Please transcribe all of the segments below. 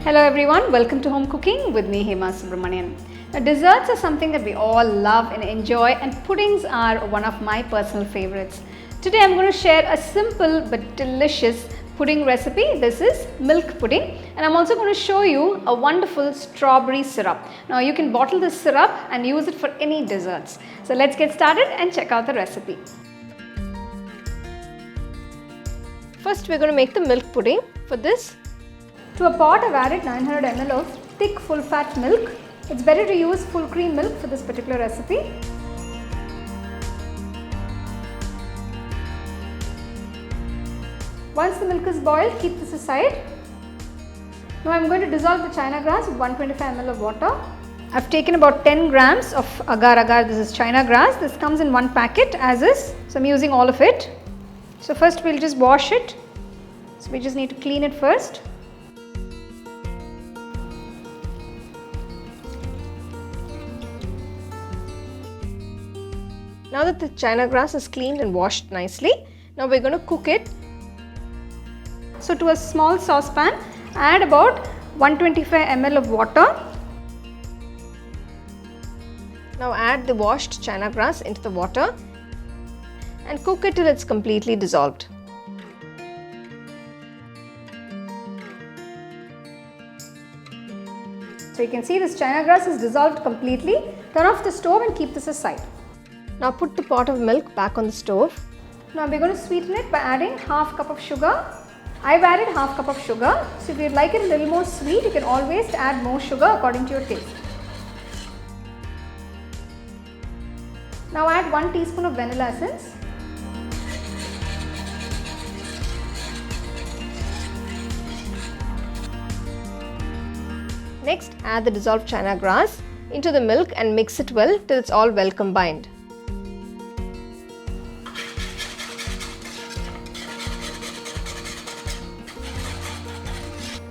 Hello everyone, welcome to Home Cooking with me Hema Subramanian. Now, desserts are something that we all love and enjoy, and puddings are one of my personal favorites. Today I'm going to share a simple but delicious pudding recipe. This is milk pudding, and I'm also going to show you a wonderful strawberry syrup. Now you can bottle this syrup and use it for any desserts. So let's get started and check out the recipe. First we're going to make the milk pudding. For this, to a pot I've added 900 ml of thick full fat milk. It's better to use full cream milk for this particular recipe. Once the milk is boiled, keep this aside. Now I'm going to dissolve the china grass with 125 ml of water. I've taken about 10 grams of agar. This is china grass. This comes in one packet as is. So I'm using all of it. So first we'll just wash it. So we just need to clean it first. Now that the china grass is cleaned and washed nicely, now we're going to cook it. So to a small saucepan, add about 125 ml of water. Now add the washed china grass into the water and cook it till it's completely dissolved. So you can see this china grass is dissolved completely. Turn off the stove and keep this aside. Now put the pot of milk back on the stove. Now we're going to sweeten it by adding half cup of sugar. I've added half cup of sugar. So if you'd like it a little more sweet, you can always add more sugar according to your taste. Now add 1 teaspoon of vanilla essence. Next, add the dissolved china grass into the milk and mix it well till it's all well combined.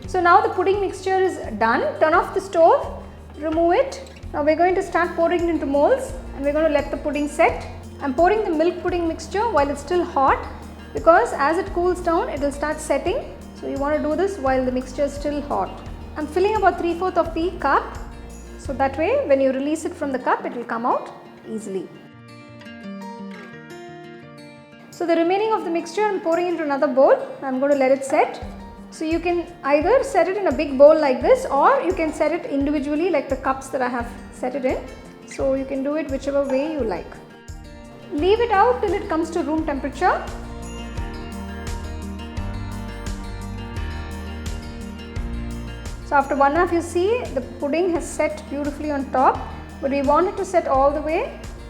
So now the pudding mixture is done. Turn off the stove, remove it. Now we're going to start pouring it into molds and we're going to let the pudding set. I'm pouring the milk pudding mixture while it's still hot, because as it cools down it will start setting. So you want to do this while the mixture is still hot. I'm filling about 3/4 of the cup, so that way when you release it from the cup it will come out easily. So the remaining of the mixture I'm pouring into another bowl. I'm going to let it set. So you can either set it in a big bowl like this, or you can set it individually like the cups that I have set it in. So you can do it whichever way you like. Leave it out till it comes to room temperature. So after 1 hour you see the pudding has set beautifully on top, but we want it to set all the way.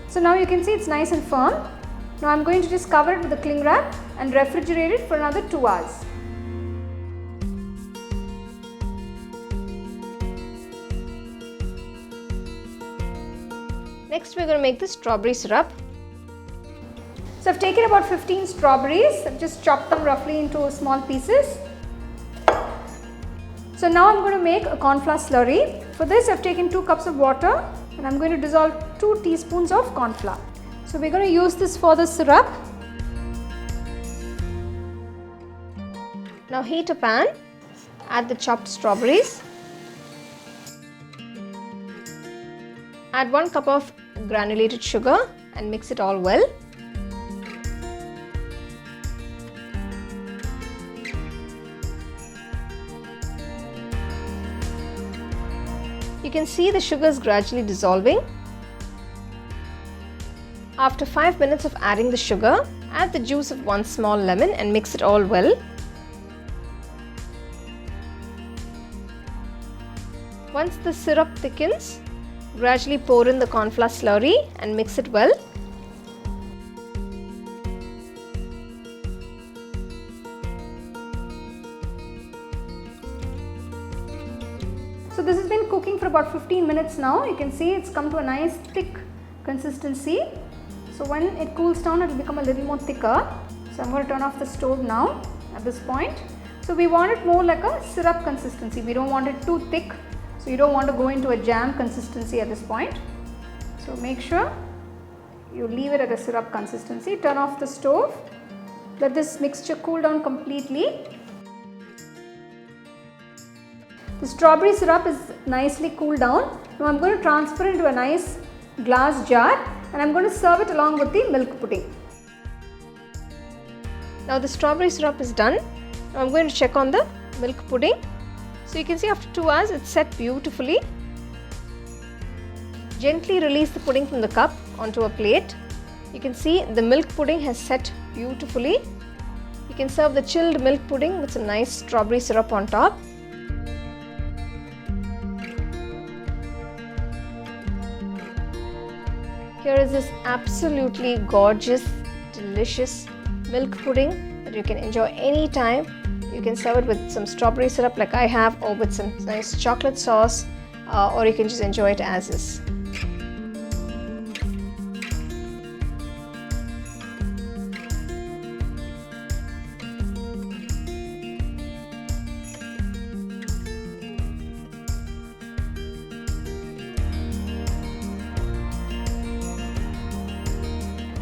So now you can see it's nice and firm. Now I'm going to just cover it with a cling wrap and refrigerate it for another 2 hours. Next we're going to make the strawberry syrup. So I've taken about 15 strawberries. I've just chopped them roughly into small pieces. So now I'm going to make a corn flour slurry. For this I've taken 2 cups of water and I'm going to dissolve 2 teaspoons of corn flour. So we're going to use this for the syrup. Now heat a pan, add the chopped strawberries. Add 1 cup of granulated sugar and mix it all well. You can see the sugar is gradually dissolving. After 5 minutes of adding the sugar, add the juice of 1 small lemon and mix it all well. Once the syrup thickens, gradually pour in the corn flour slurry and mix it well. So this has been cooking for about 15 minutes now. You can see it's come to a nice thick consistency. So when it cools down it will become a little more thicker. So I'm going to turn off the stove now at this point. So we want it more like a syrup consistency. We don't want it too thick. So you don't want to go into a jam consistency at this point. So make sure you leave it at a syrup consistency. Turn off the stove. Let this mixture cool down completely. The strawberry syrup is nicely cooled down. Now I am going to transfer it into a nice glass jar and I am going to serve it along with the milk pudding. Now the strawberry syrup is done. Now I am going to check on the milk pudding. So you can see after 2 hours it's set beautifully. Gently release the pudding from the cup onto a plate. You can see the milk pudding has set beautifully. You can serve the chilled milk pudding with some nice strawberry syrup on top. Here is this absolutely gorgeous, delicious milk pudding that you can enjoy anytime. You can serve it with some strawberry syrup like I have, or with some nice chocolate sauce, or you can just enjoy it as is.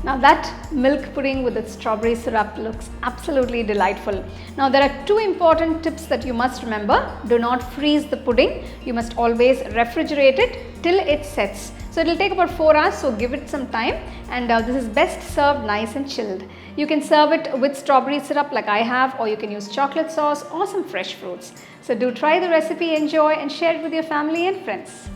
Now that milk pudding with its strawberry syrup looks absolutely delightful. Now there are 2 important tips that you must remember. Do not freeze the pudding. You must always refrigerate it till it sets. So it will take about 4 hours, so give it some time, and this is best served nice and chilled. You can serve it with strawberry syrup like I have, or you can use chocolate sauce or some fresh fruits. So do try the recipe, enjoy and share it with your family and friends.